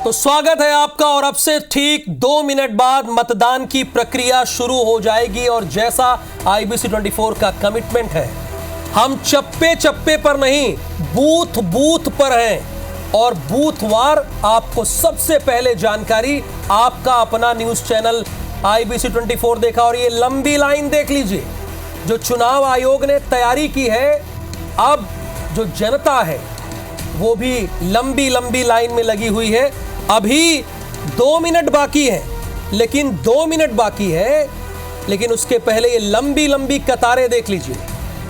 तो स्वागत है आपका और अब से ठीक 2 मिनट बाद मतदान की प्रक्रिया शुरू हो जाएगी और जैसा IBC 24 का कमिटमेंट है, हम चप्पे चप्पे पर नहीं, बूथ बूथ पर हैं और बूथवार आपको सबसे पहले जानकारी आपका अपना न्यूज चैनल IBC 24 देखा। और ये लंबी लाइन देख लीजिए जो चुनाव आयोग ने तैयारी की है। अब जो जनता है वो भी लंबी लंबी लाइन में लगी हुई है। अभी 2 मिनट बाकी है, लेकिन 2 मिनट बाकी है, लेकिन उसके पहले ये लंबी लंबी कतारें देख लीजिए।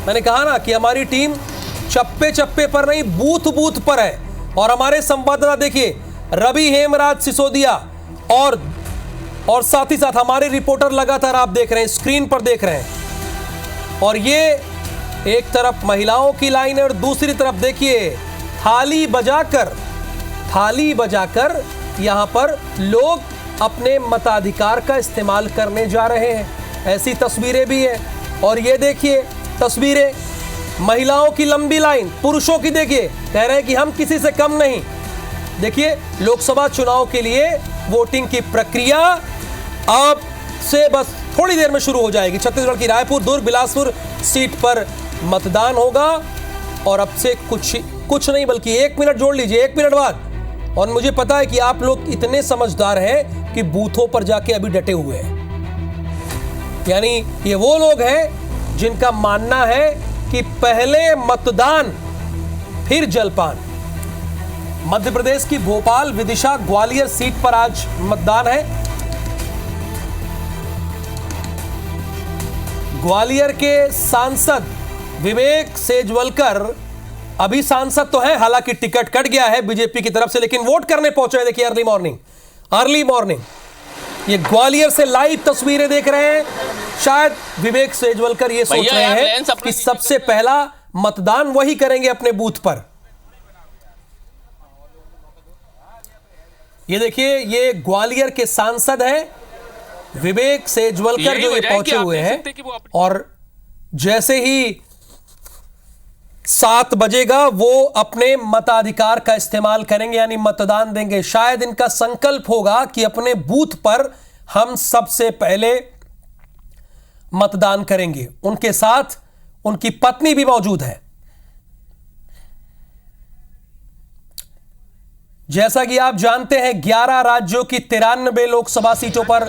मैंने कहा ना कि हमारी टीम चप्पे चप्पे पर नहीं, बूथ बूथ पर है। और हमारे संवाददाता देखिए, रवि हेमराज सिसोदिया और साथ ही साथ हमारे रिपोर्टर लगातार आप देख रहे हैं, स्क्रीन पर देख रहे हैं। और ये एक तरफ महिलाओं की लाइन है और दूसरी तरफ देखिए थाली बजाकर यहां पर लोग अपने मताधिकार का इस्तेमाल करने जा रहे हैं। ऐसी तस्वीरें भी हैं। और ये देखिए तस्वीरें, महिलाओं की लंबी लाइन, पुरुषों की देखिए, कह रहे हैं कि हम किसी से कम नहीं। देखिए लोकसभा चुनाव के लिए वोटिंग की प्रक्रिया अब से बस थोड़ी देर में शुरू हो जाएगी। छत्तीसगढ़ की रायपुर, दुर्ग, बिलासपुर सीट पर मतदान होगा और अब से कुछ नहीं बल्कि 1 मिनट जोड़ लीजिए, 1 मिनट बाद। और मुझे पता है कि आप लोग इतने समझदार हैं कि बूथों पर जाके अभी डटे हुए हैं। यानी ये वो लोग हैं जिनका मानना है कि पहले मतदान फिर जलपान। मध्य प्रदेश की भोपाल, विदिशा, ग्वालियर सीट पर आज मतदान है। ग्वालियर के सांसद विवेक सेजवलकर अभी सांसद तो है, हालांकि टिकट कट गया है बीजेपी की तरफ से, लेकिन वोट करने पहुंचे हैं। देखिए अर्ली मॉर्निंग ये ग्वालियर से लाइव तस्वीरें देख रहे हैं। शायद विवेक सेजवलकर ये सोच रहे हैं कि सबसे पहला मतदान वही करेंगे अपने बूथ पर। ये देखिए, ये ग्वालियर के सांसद हैं विवेक सेजवलकर जो ये पहुंचे हुए हैं। और जैसे ही 7 बजेगा वो अपने मताधिकार का इस्तेमाल करेंगे, यानी मतदान देंगे। शायद इनका संकल्प होगा कि अपने बूथ पर हम सबसे पहले मतदान करेंगे। उनके साथ उनकी पत्नी भी मौजूद है। जैसा कि आप जानते हैं 11 राज्यों की 93 लोकसभा सीटों पर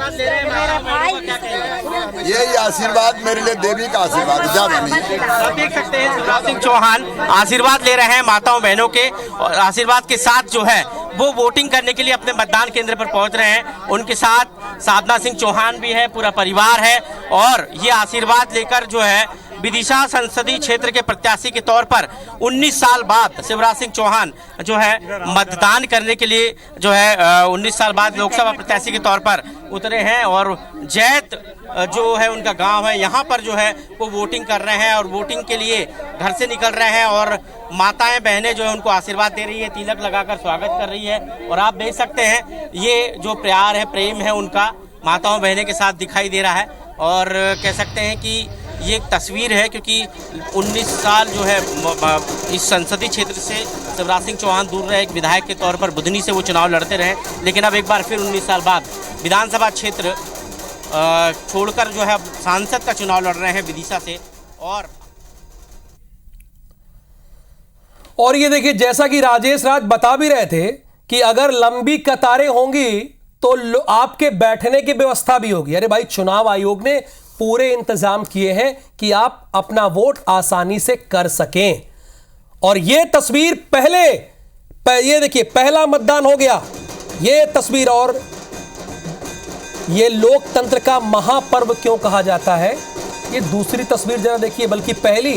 यही आशीर्वाद मेरे लिए देवी का आशीर्वाद है। आप देख सकते हैं शिवराज सिंह चौहान आशीर्वाद ले रहे हैं माताओं बहनों के, और आशीर्वाद के साथ जो है वो वोटिंग करने के लिए अपने मतदान केंद्र पर पहुंच रहे हैं। उनके साथ साधना सिंह चौहान भी है, पूरा परिवार है। और ये आशीर्वाद लेकर जो है विदिशा संसदीय क्षेत्र के प्रत्याशी के तौर पर 19 साल बाद शिवराज सिंह चौहान जो है मतदान करने के लिए जो है 19 साल बाद लोकसभा प्रत्याशी के तौर पर उतरे हैं। और जैत जो है उनका गांव है, यहाँ पर जो है वो वोटिंग कर रहे हैं और वोटिंग के लिए घर से निकल रहे हैं। और माताएं बहनें जो है उनको आशीर्वाद दे रही है, तिलक लगाकर स्वागत कर रही है। और आप देख सकते हैं ये जो प्यार है, प्रेम है उनका माताओं बहनें के साथ दिखाई दे रहा है। और कह सकते हैं कि ये एक तस्वीर है, क्योंकि 19 साल जो है इस संसदीय क्षेत्र से शिवराज सिंह चौहान दूर रहे, एक विधायक के तौर पर बुधनी से वो चुनाव लड़ते रहे, लेकिन अब एक बार फिर 19 साल बाद विधानसभा क्षेत्र छोड़कर जो है सांसद का चुनाव लड़ रहे हैं विदिशा से। और ये देखिए, जैसा कि राजेश राज बता भी रहे थे कि अगर लंबी कतारें होंगी तो आपके बैठने की व्यवस्था भी होगी। अरे भाई, चुनाव आयोग ने पूरे इंतजाम किए हैं कि आप अपना वोट आसानी से कर सकें। और यह तस्वीर ये देखिए, पहला मतदान हो गया, यह तस्वीर। और यह लोकतंत्र का महापर्व क्यों कहा जाता है, ये दूसरी तस्वीर जरा देखिए, बल्कि पहली।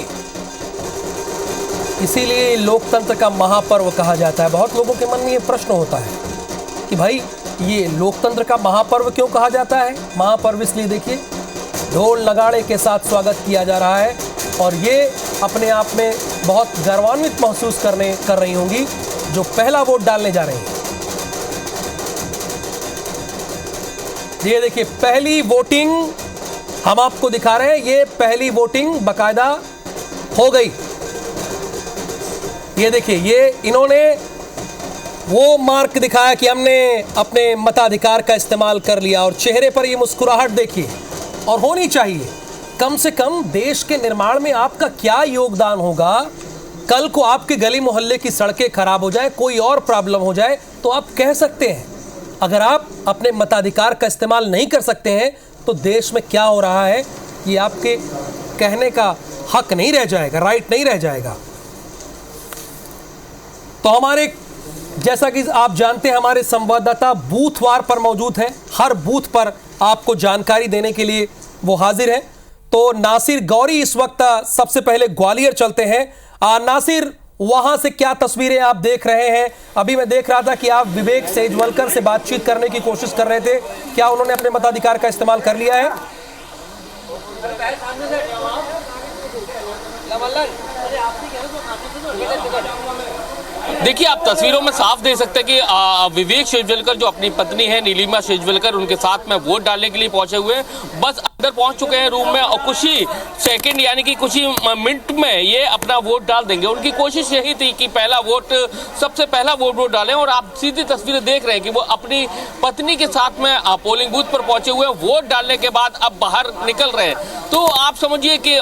इसीलिए लोकतंत्र का महापर्व कहा जाता है। बहुत लोगों के मन में यह प्रश्न होता है कि भाई ये लोकतंत्र का महापर्व क्यों कहा जाता है। महापर्व इसलिए देखिए, ढोल नगाड़े के साथ स्वागत किया जा रहा है। और ये अपने आप में बहुत गर्वान्वित महसूस कर रही होंगी जो पहला वोट डालने जा रही हैं। ये देखिए, पहली वोटिंग हम आपको दिखा रहे हैं। ये पहली वोटिंग बाकायदा हो गई। ये देखिए, ये इन्होंने वो मार्क दिखाया कि हमने अपने मताधिकार का इस्तेमाल कर लिया, और चेहरे पर ये मुस्कुराहट देखिए। और होनी चाहिए, कम से कम देश के निर्माण में आपका क्या योगदान होगा। कल को आपके गली मोहल्ले की सड़कें खराब हो जाए, कोई और प्रॉब्लम हो जाए, तो आप कह सकते हैं। अगर आप अपने मताधिकार का इस्तेमाल नहीं कर सकते हैं तो देश में क्या हो रहा है ये आपके कहने का हक नहीं रह जाएगा, राइट नहीं रह जाएगा। तो हमारे, जैसा कि आप जानते हैं, हमारे संवाददाता बूथवार पर मौजूद हैं। हर बूथ पर आपको जानकारी देने के लिए वो हाजिर है। तो नासिर गौरी इस वक्त सबसे पहले ग्वालियर चलते हैं। नासिर, वहां से क्या तस्वीरें आप देख रहे हैं? अभी मैं देख रहा था कि आप विवेक सेजवलकर से बातचीत करने की कोशिश कर रहे थे, क्या उन्होंने अपने मताधिकार का इस्तेमाल कर लिया है? देखिए, आप तस्वीरों में साफ देख सकते हैं कि विवेक सेजवलकर जो अपनी पत्नी है नीलिमा सेजवलकर, उनके साथ में वोट डालने के लिए पहुंचे हुए हैं। बस अंदर पहुंच चुके हैं रूम में, और कुछ ही सेकंड यानी कि कुछ ही मिनट में ये अपना वोट डाल देंगे। उनकी कोशिश यही थी कि पहला वोट, सबसे पहला वोट डालें। और आप सीधी तस्वीरें देख रहे हैं कि वो अपनी पत्नी के साथ में पोलिंग बूथ पर पहुंचे हुए हैं। वोट डालने के बाद अब बाहर निकल रहे हैं। तो आप समझिए कि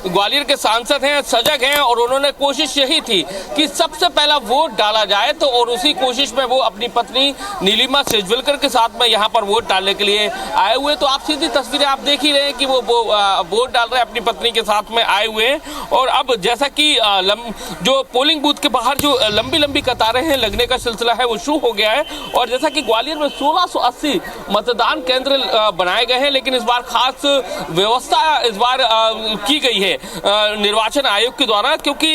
ग्वालियर के सांसद हैं, सजग हैं, और उन्होंने कोशिश यही थी कि सबसे पहला वोट डाला जाए। तो और उसी कोशिश में वो अपनी पत्नी नीलिमा सेजवलकर के साथ में यहाँ पर वोट डालने के लिए आए हुए। तो आप सीधी तस्वीरें आप देख ही रहे हैं कि वो वोट डाल रहे हैं, अपनी पत्नी के साथ में आए हुए हैं। और अब जैसा कि जो पोलिंग बूथ के बाहर जो लंबी लंबी कतारें हैं लगने का सिलसिला है वो शुरू हो गया है। और जैसा कि ग्वालियर में 1680 मतदान केंद्र बनाए गए हैं, लेकिन इस बार खास व्यवस्था इस बार की गई है निर्वाचन आयोग के द्वारा, क्योंकि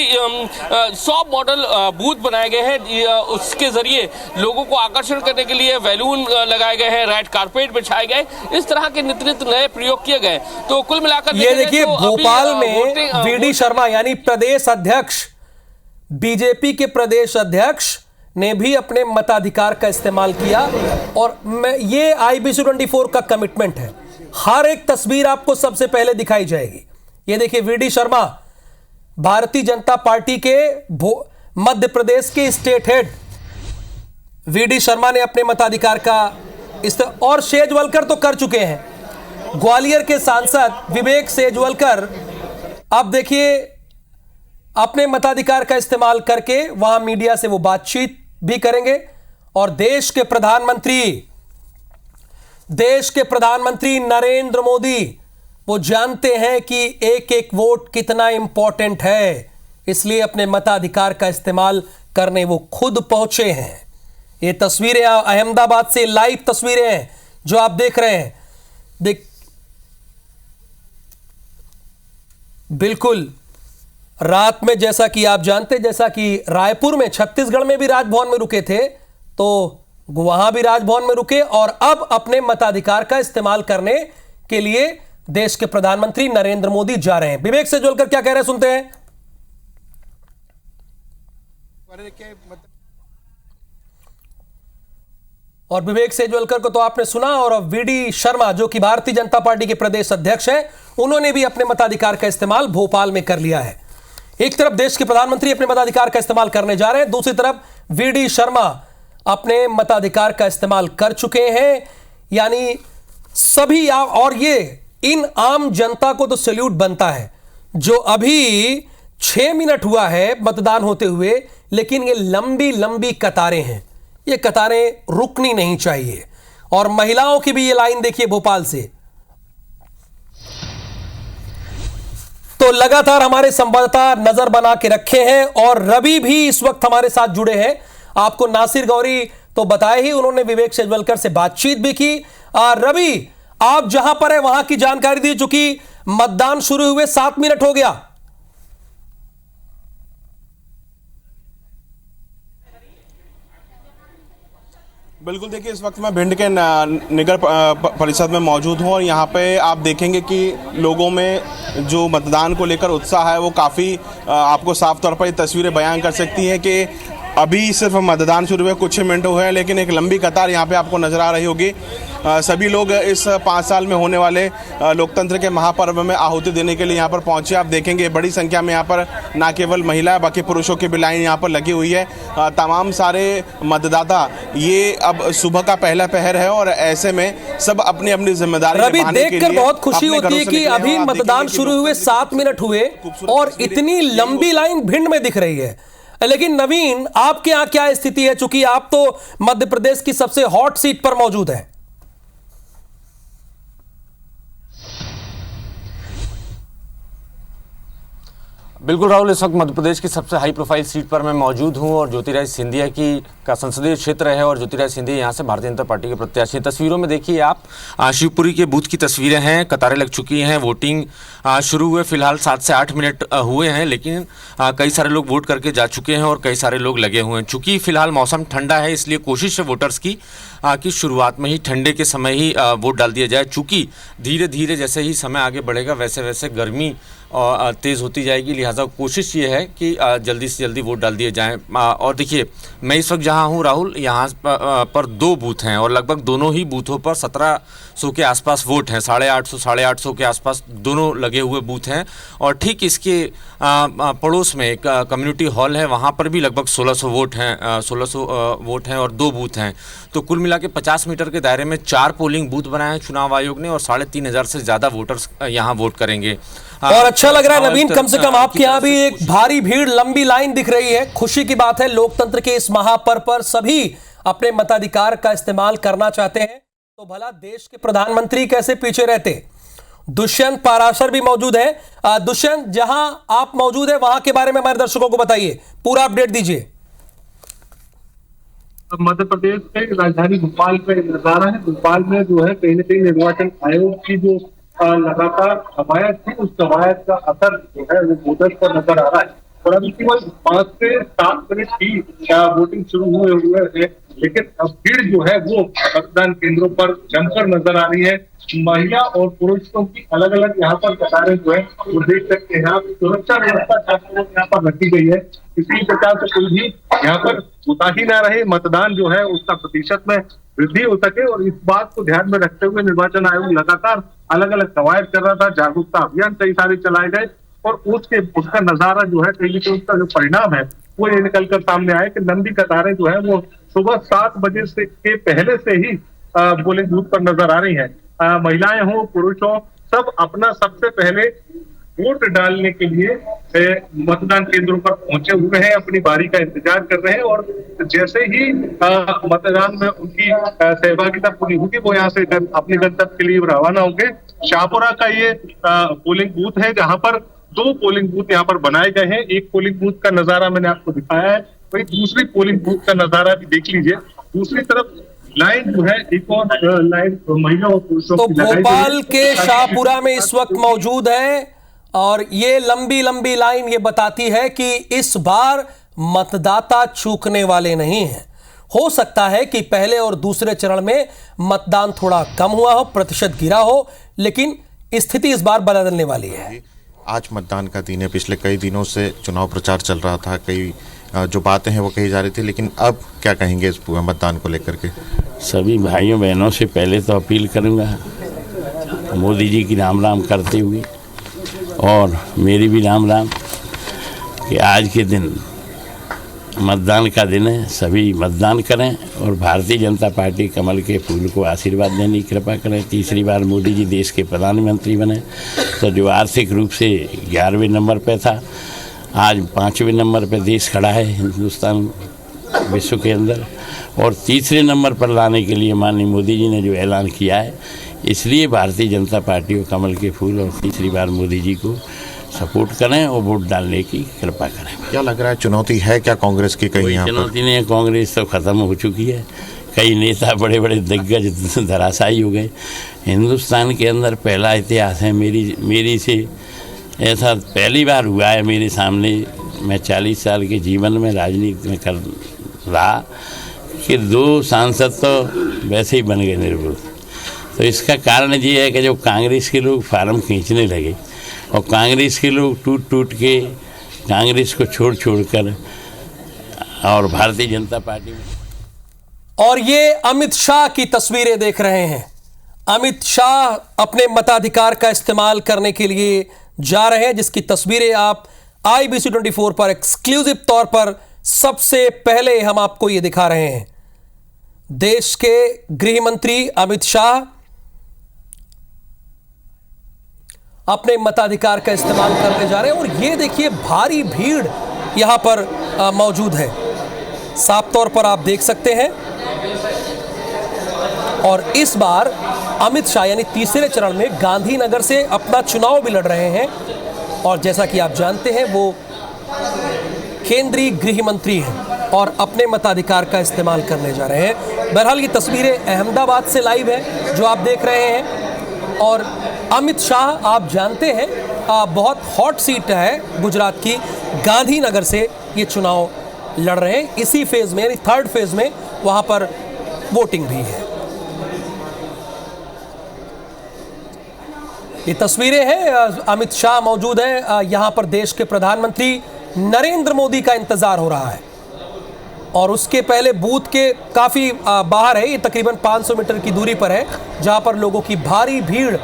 100 मॉडल बूथ बनाए गए हैं। उसके जरिए लोगों को आकर्षण करने के लिए बैलून लगाए गए हैं, रेड कारपेट बिछाए गए, इस तरह के नित नए प्रयोग किए गए। तो कुल मिलाकर ये देखिए, भोपाल में वीडी शर्मा यानी प्रदेश अध्यक्ष, बीजेपी के प्रदेश अध्यक्ष ने भी अपने मताधिकार का इस्तेमाल किया। और ये IBC 24 का कमिटमेंट है, हर एक तस्वीर आपको सबसे पहले दिखाई जाएगी। ये देखिए, वीडी शर्मा भारतीय जनता पार्टी के मध्य प्रदेश के स्टेट हेड वीडी शर्मा ने अपने मताधिकार का और सेजवलकर तो कर चुके हैं। ग्वालियर के सांसद विवेक सेजवलकर अब देखिए अपने मताधिकार का इस्तेमाल करके वहां मीडिया से वो बातचीत भी करेंगे। और देश के प्रधानमंत्री नरेंद्र मोदी, वो जानते हैं कि एक एक वोट कितना इंपॉर्टेंट है, इसलिए अपने मताधिकार का इस्तेमाल करने वो खुद पहुंचे हैं। ये तस्वीरें अहमदाबाद से लाइव तस्वीरें हैं जो आप देख रहे हैं। बिल्कुल रात में, जैसा कि आप जानते, जैसा कि रायपुर में, छत्तीसगढ़ में भी राजभवन में रुके थे, तो वहां भी राजभवन में रुके और अब अपने मताधिकार का इस्तेमाल करने के लिए देश के प्रधानमंत्री नरेंद्र मोदी जा रहे हैं। विवेक सेजवलकर क्या कह रहे हैं, सुनते हैं। और विवेक सेजवलकर को तो आपने सुना, और वीडी शर्मा जो कि भारतीय जनता पार्टी के प्रदेश अध्यक्ष हैं, उन्होंने भी अपने मताधिकार का इस्तेमाल भोपाल में कर लिया है। एक तरफ देश के प्रधानमंत्री अपने मताधिकार का इस्तेमाल करने जा रहे हैं, दूसरी तरफ वीडी शर्मा अपने मताधिकार का इस्तेमाल कर चुके हैं। यानी सभी और ये इन आम जनता को तो सैल्यूट बनता है जो अभी 6 मिनट हुआ है मतदान होते हुए, लेकिन ये लंबी लंबी कतारें हैं, ये कतारें रुकनी नहीं चाहिए। और महिलाओं की भी ये लाइन देखिए भोपाल से। तो लगातार हमारे संवाददाता नजर बना के रखे हैं, और रवि भी इस वक्त हमारे साथ जुड़े हैं। आपको नासिर गौरी तो बताए ही, उन्होंने विवेक सेजवलकर से बातचीत भी की। रवि, आप जहां पर है वहां की जानकारी दी, चूंकि मतदान शुरू हुए 7 मिनट हो गया। बिल्कुल, देखिए इस वक्त मैं भिंड के नगर परिषद में मौजूद हूं, और यहाँ पे आप देखेंगे कि लोगों में जो मतदान को लेकर उत्साह है वो काफ़ी आपको साफ तौर पर ये तस्वीरें बयान कर सकती हैं कि अभी सिर्फ मतदान शुरू हुए कुछ ही मिनट हुए हैं, लेकिन एक लंबी कतार यहाँ पे आपको नजर आ रही होगी। सभी लोग इस 5 साल में होने वाले लोकतंत्र के महापर्व में आहुति देने के लिए यहाँ पर पहुंचे। आप देखेंगे बड़ी संख्या में यहाँ पर ना केवल महिला बाकी पुरुषों की भी लाइन यहाँ पर लगी हुई है। तमाम सारे मतदाता, ये अब सुबह का पहला पहर है और ऐसे में सब अपनी अपनी जिम्मेदारी रवि, देखकर बहुत खुशी होती है कि अभी मतदान शुरू हुए 7 मिनट हुए और इतनी लंबी लाइन भिंड में दिख रही है। लेकिन नवीन, आपके यहाँ क्या स्थिति है, चूंकि आप तो मध्य प्रदेश की सबसे हॉट सीट पर मौजूद हैं? बिल्कुल राहुल, इस वक्त मध्य प्रदेश की सबसे हाई प्रोफाइल सीट पर मैं मौजूद हूं और ज्योतिरादित्य सिंधिया का संसदीय क्षेत्र है और ज्योतिरादित्य सिंधिया यहां से भारतीय जनता पार्टी के प्रत्याशी हैं। तस्वीरों में देखिए आप, शिवपुरी के बूथ की तस्वीरें हैं। कतारें लग चुकी हैं, वोटिंग शुरू हुए फिलहाल 7 से 8 मिनट हुए हैं, लेकिन कई सारे लोग वोट करके जा चुके हैं और कई सारे लोग लगे हुए हैं। चूंकि फिलहाल मौसम ठंडा है, इसलिए कोशिश है वोटर्स की कि शुरुआत में ही ठंडे के समय ही वोट डाल दिया जाए। चूंकि धीरे धीरे जैसे ही समय आगे बढ़ेगा वैसे वैसे गर्मी तेज़ होती जाएगी, लिहाजा कोशिश ये है कि जल्दी से जल्दी वोट डाल दिए जाएं। और देखिए, मैं इस वक्त जहां हूं राहुल, यहां पर 2 बूथ हैं और लगभग दोनों ही बूथों पर 1700 के आसपास वोट हैं। 850 के आसपास दोनों लगे हुए बूथ हैं और ठीक इसके पड़ोस में एक कम्युनिटी हॉल है, वहां पर भी लगभग 1600 वोट हैं। 1600 वोट हैं और 2 बूथ हैं, तो कुल मिला के 50 मीटर के दायरे में 4 पोलिंग बूथ बनाए हैं चुनाव आयोग ने और 3500 से ज़्यादा वोटर्स यहाँ वोट करेंगे। और अच्छा लग रहा है नवीन, कम से कम आपके यहाँ भी एक भारी भीड़, लंबी लाइन दिख रही है। खुशी की बात है, लोकतंत्र के इस महापर्व पर सभी अपने मताधिकार का इस्तेमाल करना चाहते हैं। तो भला देश के प्रधानमंत्री कैसे पीछे रहते। दुष्यंत पाराशर भी मौजूद है। दुष्यंत, जहां आप मौजूद है वहां के बारे में हमारे दर्शकों को बताइए, पूरा अपडेट दीजिए। मध्य प्रदेश के राजधानी भोपाल पे नजारा है। भोपाल में जो है कहीं न कहीं निर्वाचन आयोग की जो लगातार कवायद थी, उस कवायद का असर जो है वो वोटर्स पर नजर आ रहा है। और अभी केवल 5 से 7 मिनट ही वोटिंग शुरू हुए हैं, लेकिन अब भीड़ जो है वो मतदान केंद्रों पर जमकर नजर आ रही है। महिला और पुरुषों की अलग अलग यहाँ पर कतारें जो है वो देख सकते हैं। सुरक्षा व्यवस्था यहाँ पर रखी गई है, किसी प्रकार से कोई भी यहाँ पर कोताही ना रहे, मतदान जो है उसका प्रतिशत में वृद्धि हो सके। और इस बात को ध्यान में रखते हुए निर्वाचन आयोग लगातार अलग अलग कवायद कर रहा था, जागरूकता अभियान कई सारे चलाए गए और उसका नजारा जो है कहीं से उसका जो परिणाम है वो ये निकल कर सामने आया कि लंबी कतारें जो है वो सुबह 7 बजे से के पहले से ही पोलिंग बूथ पर नजर आ रही है। महिलाएं हो, पुरुष हो, सब अपना सबसे पहले वोट डालने के लिए मतदान केंद्रों पर पहुंचे हुए हैं, अपनी बारी का इंतजार कर रहे हैं। और जैसे ही मतदान में उनकी सहभागिता पूरी होगी वो यहाँ से अपने गंतव्य के लिए रवाना होंगे। शाहपुरा का ये पोलिंग बूथ है जहां पर 2 पोलिंग बूथ यहाँ पर बनाए गए हैं। एक पोलिंग बूथ का नजारा मैंने आपको दिखाया है, वही दूसरी पोलिंग बूथ का नजारा भी देख लीजिए। दूसरी तरफ लाइन जो है एक और लाइन महिला और पुरुषों तो की भोपाल के शाहपुरा में इस वक्त मौजूद है और ये लंबी लंबी लाइन ये बताती है कि इस बार मतदाता चूकने वाले नहीं हैं। हो सकता है कि पहले और दूसरे चरण में मतदान थोड़ा कम हुआ हो, प्रतिशत गिरा हो, लेकिन स्थिति इस बार बदलने वाली है। आज मतदान का दिन है। पिछले कई दिनों से चुनाव प्रचार चल रहा था, कई जो बातें हैं वो कही जा रही थी, लेकिन अब क्या कहेंगे इस मतदान को लेकर के? सभी भाइयों बहनों से पहले तो अपील करूंगा मोदी जी की राम राम करते हुए और मेरी भी राम राम कि आज के दिन मतदान का दिन है, सभी मतदान करें और भारतीय जनता पार्टी कमल के फूल को आशीर्वाद देने की कृपा करें। तीसरी बार मोदी जी देश के प्रधानमंत्री बने तो जो आर्थिक रूप से 11वें नंबर पे था, आज 5वें नंबर पे देश खड़ा है हिंदुस्तान विश्व के अंदर। और तीसरे नंबर पर लाने के लिए माननीय मोदी जी ने जो ऐलान किया है, इसलिए भारतीय जनता पार्टी और कमल के फूल और तीसरी बार मोदी जी को सपोर्ट करें और वोट डालने की कृपा करें। क्या लग रहा है, चुनौती है क्या कांग्रेस की कहीं यहाँ पर? चुनौती नहीं, कांग्रेस तो ख़त्म हो चुकी है। कई नेता बड़े बड़े दिग्गज धराशायी हो गए। हिंदुस्तान के अंदर पहला इतिहास है, मेरी से ऐसा पहली बार हुआ है मेरे सामने। मैं 40 साल के जीवन में राजनीति में कर रहा कि 2 सांसद तो वैसे ही बन गए निर्विरोध। तो इसका कारण ये है कि जो कांग्रेस के लोग फार्म खींचने लगे और कांग्रेस के लोग टूट के कांग्रेस को छोड़ कर और भारतीय जनता पार्टी में। और ये अमित शाह की तस्वीरें देख रहे हैं। अमित शाह अपने मताधिकार का इस्तेमाल करने के लिए जा रहे हैं, जिसकी तस्वीरें आप IBC 24 पर एक्सक्लूसिव तौर पर सबसे पहले हम आपको ये दिखा रहे हैं। देश के गृह मंत्री अमित शाह अपने मताधिकार का इस्तेमाल करने जा रहे हैं और ये देखिए भारी भीड़ यहां पर मौजूद है, साफ तौर पर आप देख सकते हैं। और इस बार अमित शाह यानी तीसरे चरण में गांधीनगर से अपना चुनाव भी लड़ रहे हैं और जैसा कि आप जानते हैं वो केंद्रीय गृह मंत्री हैं और अपने मताधिकार का इस्तेमाल करने जा रहे हैं। बहरहाल ये तस्वीरें अहमदाबाद से लाइव है जो आप देख रहे हैं। और अमित शाह आप जानते हैं बहुत हॉट सीट है गुजरात की, गांधीनगर से ये चुनाव लड़ रहे हैं। इसी फेज में यानी थर्ड फेज में वहां पर वोटिंग भी है। ये तस्वीरें हैं, अमित शाह मौजूद हैं यहां पर। देश के प्रधानमंत्री नरेंद्र मोदी का इंतजार हो रहा है और उसके पहले बूथ के काफी बाहर है, ये तकरीबन 500 मीटर की दूरी पर है जहां पर लोगों की भारी भीड़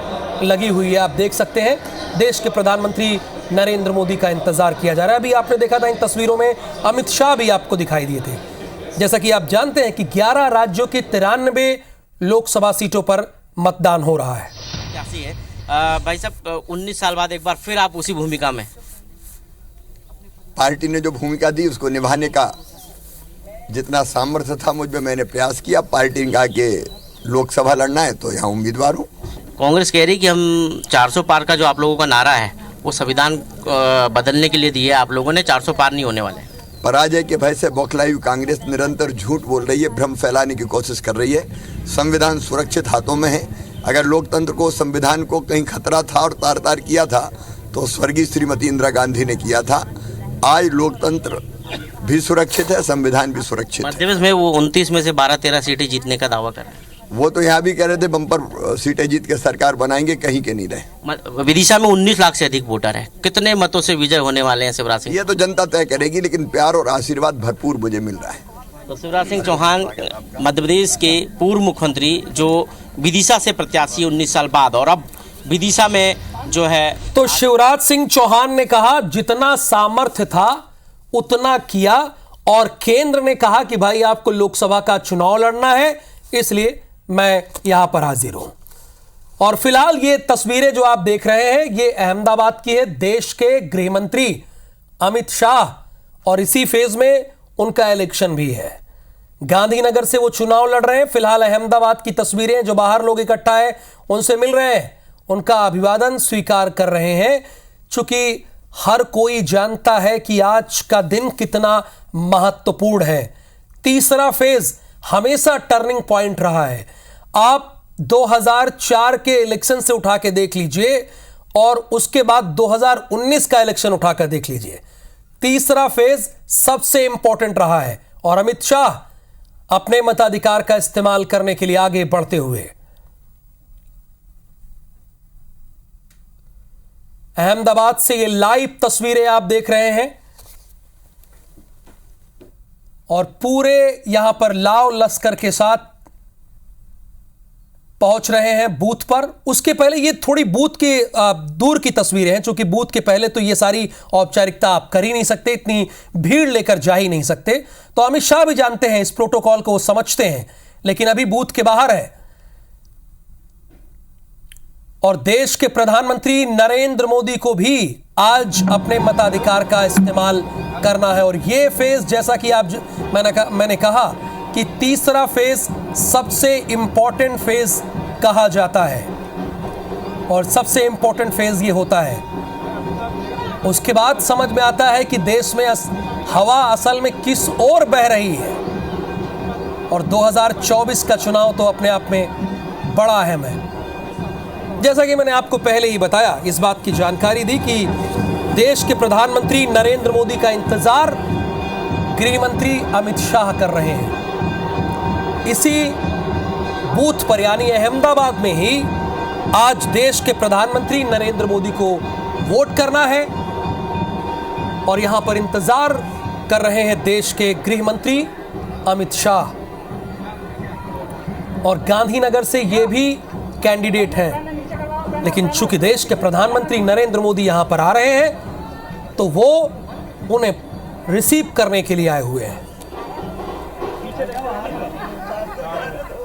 लगी हुई है। आप देख सकते हैं देश के प्रधानमंत्री नरेंद्र मोदी का इंतजार किया जा रहा है। अभी आपने देखा था इन तस्वीरों में अमित शाह भी आपको दिखाई दिए थे। जैसा कि आप जानते हैं कि 11 राज्यों के 93 लोकसभा सीटों पर मतदान हो रहा है। कैसी है भाई साहब, 19 साल बाद एक बार फिर आप उसी भूमिका में? पार्टी ने जो भूमिका दी उसको निभाने का जितना सामर्थ्य था मुझ में मैंने प्रयास किया। पार्टी ने कहा कि लोकसभा लड़ना है तो यहाँ उम्मीदवार हूँ। कांग्रेस कह रही कि हम 400 पार का जो आप लोगों का नारा है वो संविधान बदलने के लिए दिया है आप लोगों ने, 400 पार नहीं होने वाले। पराजय के भय से बौखलाई हुई कांग्रेस निरंतर झूठ बोल रही है, भ्रम फैलाने की कोशिश कर रही है। संविधान सुरक्षित हाथों में है। अगर लोकतंत्र को, संविधान को कहीं खतरा था और तार तार किया था तो स्वर्गीय श्रीमती इंदिरा गांधी ने किया था। आज लोकतंत्र भी सुरक्षित है, संविधान भी सुरक्षित है। मध्य प्रदेश में वो 29 में से 12-13 सीटें जीतने का दावा कर रहे हैं। वो तो यहाँ भी कह रहे थे बम्पर सीटें जीत के सरकार बनाएंगे, कहीं के नहीं रहे। विदिशा में 19 लाख से अधिक वोटर है, कितने मतों से विजय होने वाले हैं शिवराज सिंह? ये तो जनता तय करेगी, लेकिन प्यार और आशीर्वाद भरपूर मुझे मिल रहा है। तो शिवराज सिंह चौहान मध्य प्रदेश के पूर्व मुख्यमंत्री जो विदिशा से प्रत्याशी 19 साल बाद, और अब विदिशा में जो है तो शिवराज सिंह चौहान ने कहा जितना सामर्थ्य था उतना किया और केंद्र ने कहा कि भाई आपको लोकसभा का चुनाव लड़ना है, इसलिए मैं यहां पर हाजिर हूं। और फिलहाल ये तस्वीरें जो आप देख रहे हैं ये अहमदाबाद की है, देश के गृह मंत्री अमित शाह, और इसी फेज में उनका इलेक्शन भी है। गांधीनगर से वो चुनाव लड़ रहे हैं। फिलहाल अहमदाबाद की तस्वीरें, जो बाहर लोग इकट्ठा है उनसे मिल रहे हैं, उनका अभिवादन स्वीकार कर रहे हैं, चूंकि हर कोई जानता है कि आज का दिन कितना महत्वपूर्ण है। तीसरा फेज हमेशा टर्निंग पॉइंट रहा है। आप 2004 के इलेक्शन से उठा के देख लीजिए और उसके बाद 2019 का इलेक्शन उठाकर देख लीजिए। तीसरा फेज सबसे इंपॉर्टेंट रहा है और अमित शाह अपने मताधिकार का इस्तेमाल करने के लिए आगे बढ़ते हुए अहमदाबाद से ये लाइव तस्वीरें आप देख रहे हैं और पूरे यहां पर लाव लश्कर के साथ पहुंच रहे हैं बूथ पर। उसके पहले ये थोड़ी बूथ के दूर की तस्वीरें हैं, क्योंकि बूथ के पहले तो ये सारी औपचारिकता आप कर ही नहीं सकते, इतनी भीड़ लेकर जा ही नहीं सकते। तो अमित शाह भी जानते हैं इस प्रोटोकॉल को, वो समझते हैं, लेकिन अभी बूथ के बाहर है। और देश के प्रधानमंत्री नरेंद्र मोदी को भी आज अपने मताधिकार का इस्तेमाल करना है। और ये फेज, जैसा कि मैंने कहा कि तीसरा फेज सबसे इंपॉर्टेंट फेज कहा जाता है और सबसे इंपॉर्टेंट फेज ये होता है। उसके बाद समझ में आता है कि देश में हवा असल में किस ओर बह रही है। और 2024 का चुनाव तो अपने आप में बड़ा अहम है। जैसा कि मैंने आपको पहले ही बताया, इस बात की जानकारी दी कि देश के प्रधानमंत्री नरेंद्र मोदी का इंतजार गृह मंत्री अमित शाह कर रहे हैं। इसी बूथ पर यानी अहमदाबाद में ही आज देश के प्रधानमंत्री नरेंद्र मोदी को वोट करना है और यहां पर इंतजार कर रहे हैं देश के गृह मंत्री अमित शाह, और गांधीनगर से ये भी कैंडिडेट हैं। लेकिन चूंकि देश के प्रधानमंत्री नरेंद्र मोदी यहां पर आ रहे हैं तो वो उन्हें रिसीव करने के लिए आए हुए हैं।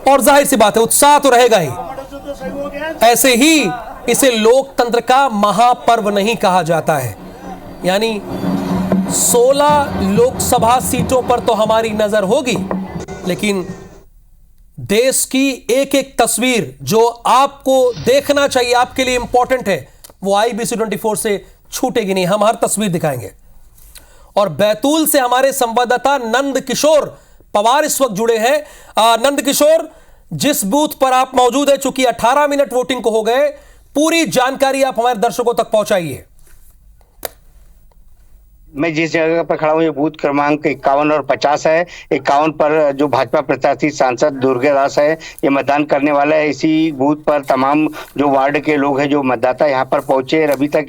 और जाहिर सी बात है, उत्साह तो रहेगा ही। ऐसे ही इसे लोकतंत्र का महापर्व नहीं कहा जाता है। यानी 16 लोकसभा सीटों पर तो हमारी नजर होगी, लेकिन देश की एक एक तस्वीर जो आपको देखना चाहिए, आपके लिए इंपॉर्टेंट है, वो IBC 24 से छूटेगी नहीं। हम हर तस्वीर दिखाएंगे। और बैतूल से हमारे संवाददाता नंद किशोर पवार इस वक्त जुड़े हैं। नंद किशोर, जिस बूथ पर आप मौजूद है, चूंकि 18 मिनट वोटिंग को हो गए, पूरी जानकारी आप हमारे दर्शकों तक पहुंचाइए। मैं जिस जगह पर खड़ा हूँ ये बूथ क्रमांक 51 और 50 है। 51 पर जो भाजपा प्रत्याशी सांसद दुर्गादास है ये मतदान करने वाला है। इसी बूथ पर तमाम जो वार्ड के लोग हैं, जो मतदाता यहाँ पर पहुंचे, अभी तक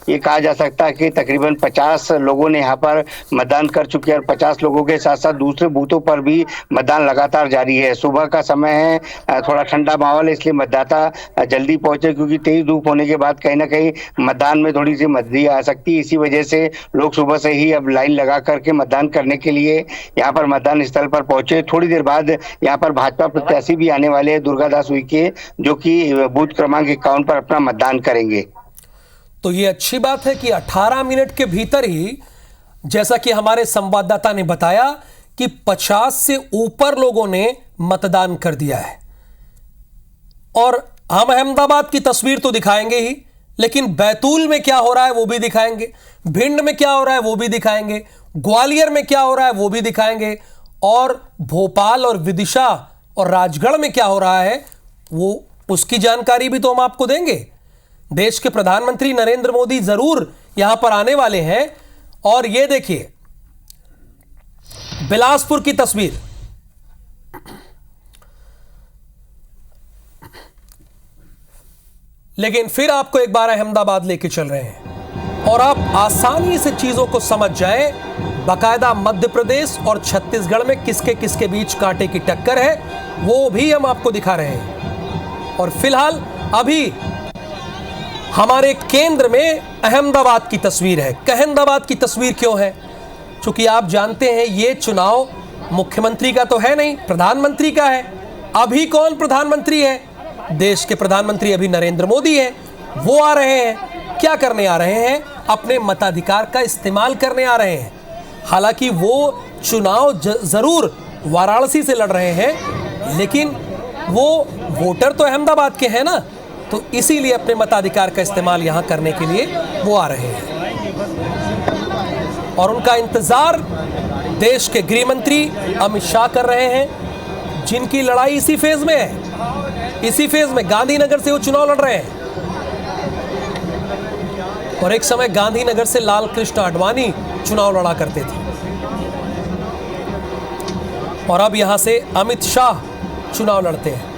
ये कहा जा सकता है कि तकरीबन 50 लोगों ने यहाँ पर मतदान कर चुके हैं और 50 लोगों के साथ साथ दूसरे बूथों पर भी मतदान लगातार जारी है। सुबह का समय है, थोड़ा ठंडा माहौल है, इसलिए मतदाता जल्दी पहुंचे, क्योंकि तेज धूप होने के बाद कहीं ना कहीं मतदान में थोड़ी सी मंदी आ सकती है। इसी वजह से लोग सुबह से ही अब लाइन लगा करके मतदान करने के लिए यहाँ पर मतदान स्थल पर पहुंचे। थोड़ी देर बाद यहाँ पर भाजपा प्रत्याशी भी आने वाले हैं, दुर्गादास उइके, जो कि बूथ क्रमांक 51 पर अपना मतदान करेंगे। तो ये अच्छी बात है कि 18 मिनट के भीतर ही, जैसा कि हमारे संवाददाता ने बताया, कि 50 से ऊपर लोगों ने मतदान कर दिया है। और हम अहमदाबाद की तस्वीर तो दिखाएंगे ही, लेकिन बैतूल में क्या हो रहा है वो भी दिखाएंगे, भिंड में क्या हो रहा है वो भी दिखाएंगे, ग्वालियर में क्या हो रहा है वो भी दिखाएंगे, और भोपाल और विदिशा और राजगढ़ में क्या हो रहा है वो उसकी जानकारी भी तो हम आपको देंगे। देश के प्रधानमंत्री नरेंद्र मोदी जरूर यहां पर आने वाले हैं। और ये देखिए बिलासपुर की तस्वीर, लेकिन फिर आपको एक बार अहमदाबाद लेके चल रहे हैं और आप आसानी से चीजों को समझ जाएं। बाकायदा मध्य प्रदेश और छत्तीसगढ़ में किसके किसके बीच कांटे की टक्कर है वो भी हम आपको दिखा रहे हैं। और फिलहाल अभी हमारे केंद्र में अहमदाबाद की तस्वीर है। अहमदाबाद की तस्वीर क्यों है? क्योंकि आप जानते हैं ये चुनाव मुख्यमंत्री का तो है नहीं, प्रधानमंत्री का है। अभी कौन प्रधानमंत्री है? देश के प्रधानमंत्री अभी नरेंद्र मोदी हैं। वो आ रहे हैं, क्या करने आ रहे हैं? अपने मताधिकार का इस्तेमाल करने आ रहे हैं। हालांकि वो चुनाव जरूर वाराणसी से लड़ रहे हैं, लेकिन वो वोटर तो अहमदाबाद के हैं ना, तो इसीलिए अपने मताधिकार का इस्तेमाल यहां करने के लिए वो आ रहे हैं। और उनका इंतजार देश के गृह मंत्री अमित शाह कर रहे हैं, जिनकी लड़ाई इसी फेज में है। इसी फेज में गांधीनगर से वो चुनाव लड़ रहे हैं। और एक समय गांधीनगर से लाल कृष्ण आडवाणी चुनाव लड़ा करते थे, और अब यहां से अमित शाह चुनाव लड़ते हैं।